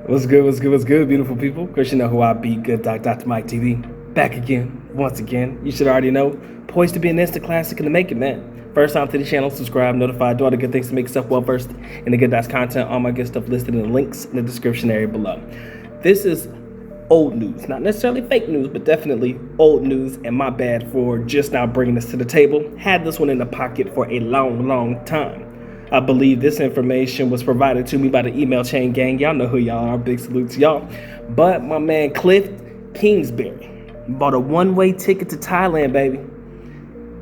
What's good, beautiful people? Of course, you know who I be, Good Doc, Dr. Mike TV. Back again, once again. You should already know. Poised to be an instant classic in the making, man. First time to the channel, subscribe, notified, do all the good things to make yourself well versed in the Good Doc's content. All my good stuff listed in the links in the description area below. This is old news, not necessarily fake news, but definitely old news, and my bad for just now bringing this to the table. Had this one in the pocket for a long time. I believe this information was provided to me by the email chain gang. Y'all know who y'all are. Big salute to y'all. But my man Kliff Kingsbury bought a one-way ticket to Thailand, baby.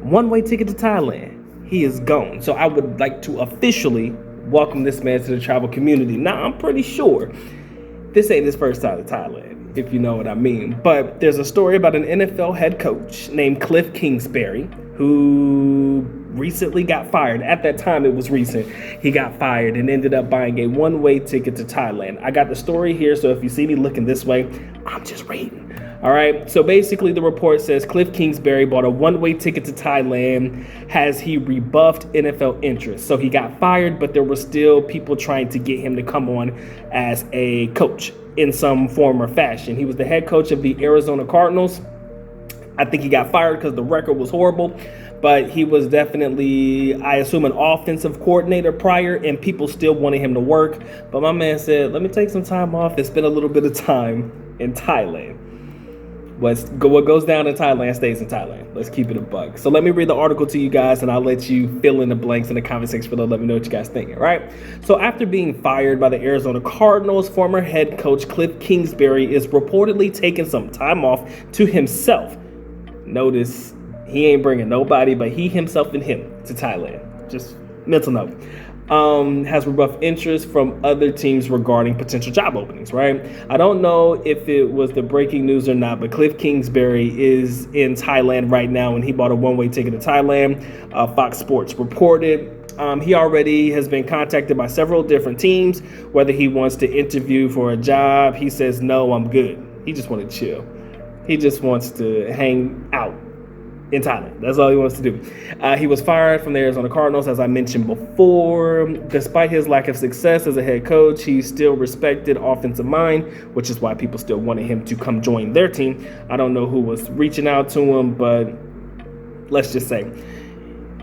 One-way ticket to Thailand. He is gone. So I would like to officially welcome this man to the travel community. Now, I'm pretty sure this ain't his first time to Thailand, if you know what I mean. But there's a story about an NFL head coach named Kliff Kingsbury who recently got fired. At that time, it was recent. He got fired and ended up buying a one-way ticket to Thailand. I got the story here, so if you see me looking this way, I'm just reading. All right, so basically the report says Kliff Kingsbury bought a one-way ticket to Thailand as he rebuffed NFL interest. So he got fired, but there were still people trying to get him to come on as a coach in some form or fashion. He was the head coach of the Arizona Cardinals. I think he got fired because the record was horrible, but he was definitely, I assume, an offensive coordinator prior, and people still wanted him to work. But my man said, let me take some time off and spend a little bit of time in Thailand. What goes down in Thailand stays in Thailand. Let's keep it a buck. So let me read the article to you guys, and I'll let you fill in the blanks in the comment section below. Let me know what you guys think, all right? So after being fired by the Arizona Cardinals, former head coach Kliff Kingsbury is reportedly taking some time off to himself. Notice he ain't bringing nobody but he, himself, and him to Thailand. Just mental note. Has rebuffed interest from other teams regarding potential job openings, right? I don't know if it was the breaking news or not, but Kliff Kingsbury is in Thailand right now, and he bought a one-way ticket to Thailand. Fox Sports reported. He already has been contacted by several different teams, whether he wants to interview for a job. He says, no, I'm good. He just wants to chill. He just wants to hang out in Thailand. That's all he wants to do. He was fired from the Arizona Cardinals, as I mentioned before. Despite his lack of success as a head coach, he's still respected offensive mind, which is why people still wanted him to come join their team. I don't know who was reaching out to him, but let's just say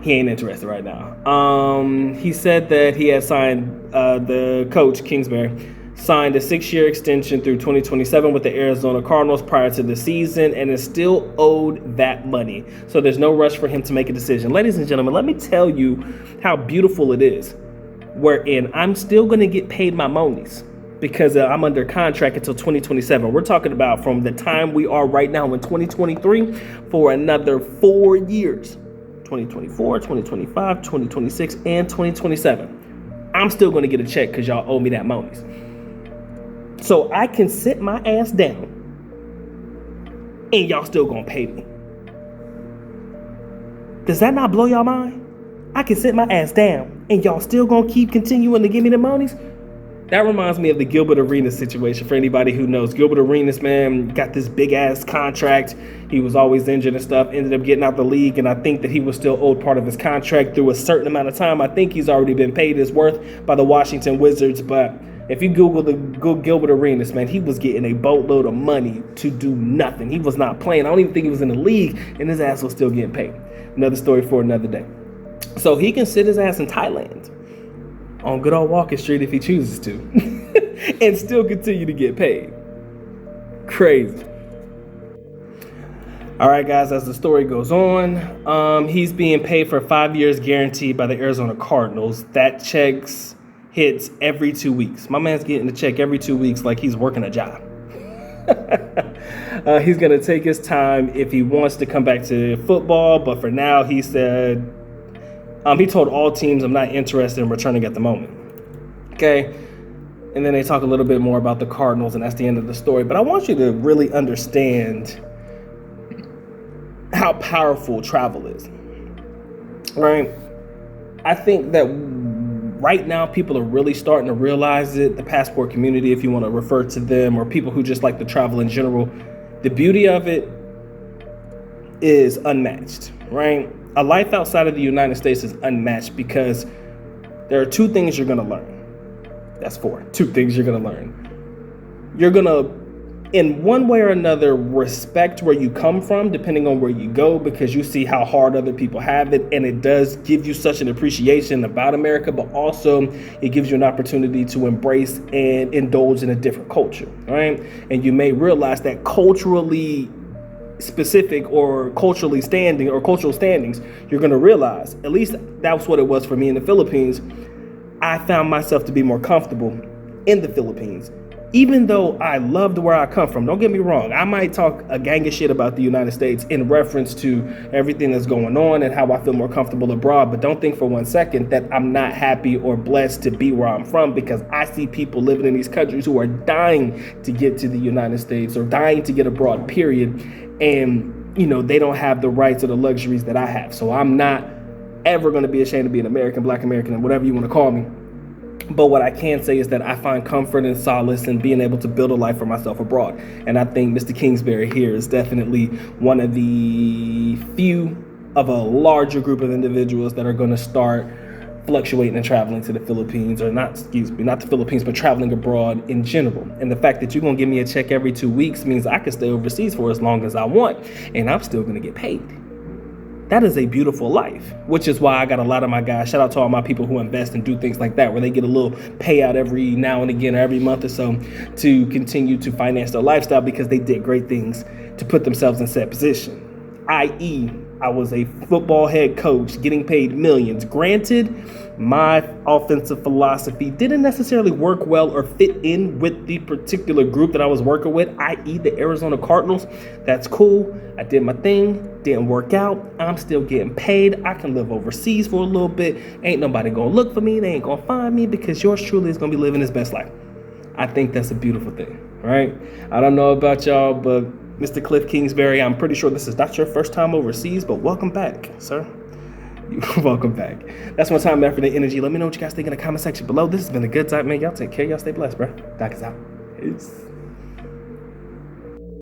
he ain't interested right now. He said that he had signed, the coach, Kingsbury, signed a 6-year extension through 2027 with the Arizona Cardinals prior to the season and is still owed that money. So there's no rush for him to make a decision. Ladies and gentlemen, let me tell you how beautiful it is, wherein I'm still going to get paid my monies because I'm under contract until 2027. We're talking about from the time we are right now in 2023 for another 4 years, 2024, 2025, 2026, and 2027. I'm still going to get a check because y'all owe me that monies. So I can sit my ass down and y'all still gonna pay me. Does that not blow y'all mind? I can sit my ass down and y'all still gonna keep continuing to give me the monies? That reminds me of the Gilbert Arenas situation. For anybody who knows, Gilbert Arenas, man, got this big ass contract. He was always injured and stuff, ended up getting out the league, and I think that he was still owed part of his contract through a certain amount of time. I think he's already been paid his worth by the Washington Wizards, but if you Google Gilbert Arenas, man, he was getting a boatload of money to do nothing. He was not playing. I don't even think he was in the league, and his ass was still getting paid. Another story for another day. So he can sit his ass in Thailand on good old Walking Street if he chooses to and still continue to get paid. Crazy. All right, guys, as the story goes on, he's being paid for 5 years guaranteed by the Arizona Cardinals. That hits every 2 weeks. My man's getting a check every 2 weeks like he's working a job. He's going to take his time if he wants to come back to football, but for now, he said, he told all teams, I'm not interested in returning at the moment. Okay? And then they talk a little bit more about the Cardinals, and that's the end of the story. But I want you to really understand how powerful travel is, right? I think that right now people are really starting to realize it. The passport community, if you want to refer to them, or people who just like to travel in general, the beauty of it is unmatched, right? A life outside of the United States is unmatched because there are two things you're going to learn. That's 4. 2 things you're going to learn. You're going to, in one way or another, respect where you come from, depending on where you go, because you see how hard other people have it. And it does give you such an appreciation about America, but also it gives you an opportunity to embrace and indulge in a different culture, right? And you may realize that culturally specific or cultural standings, you're going to realize, at least that's what it was for me in the Philippines. I found myself to be more comfortable in the Philippines. Even though I loved where I come from, don't get me wrong, I might talk a gang of shit about the United States in reference to everything that's going on and how I feel more comfortable abroad, but don't think for one second that I'm not happy or blessed to be where I'm from, because I see people living in these countries who are dying to get to the United States or dying to get abroad, period, and they don't have the rights or the luxuries that I have. So I'm not ever going to be ashamed to be an American, Black American, and whatever you want to call me. But what I can say is that I find comfort and solace in being able to build a life for myself abroad. And I think Mr. Kingsbury here is definitely one of the few of a larger group of individuals that are going to start fluctuating and traveling to the Philippines, or not the Philippines, but traveling abroad in general. And the fact that you're going to give me a check every 2 weeks means I can stay overseas for as long as I want, and I'm still going to get paid. That is a beautiful life, which is why I got a lot of my guys, shout out to all my people who invest and do things like that, where they get a little payout every now and again, or every month or so, to continue to finance their lifestyle because they did great things to put themselves in set position, i.e., I was a football head coach getting paid millions. Granted, my offensive philosophy didn't necessarily work well or fit in with the particular group that I was working with, i.e. the Arizona Cardinals. That's cool. I did my thing. Didn't work out. I'm still getting paid. I can live overseas for a little bit. Ain't nobody gonna look for me. They ain't gonna find me, because yours truly is gonna be living his best life. I think that's a beautiful thing, right? I don't know about y'all, but Mr. Kliff Kingsbury, I'm pretty sure this is not your first time overseas, but welcome back, sir. Welcome back. That's my time, effort, and energy. Let me know what you guys think in the comment section below. This has been a good time, man. Y'all take care. Y'all stay blessed, bro. Doc is out. Peace.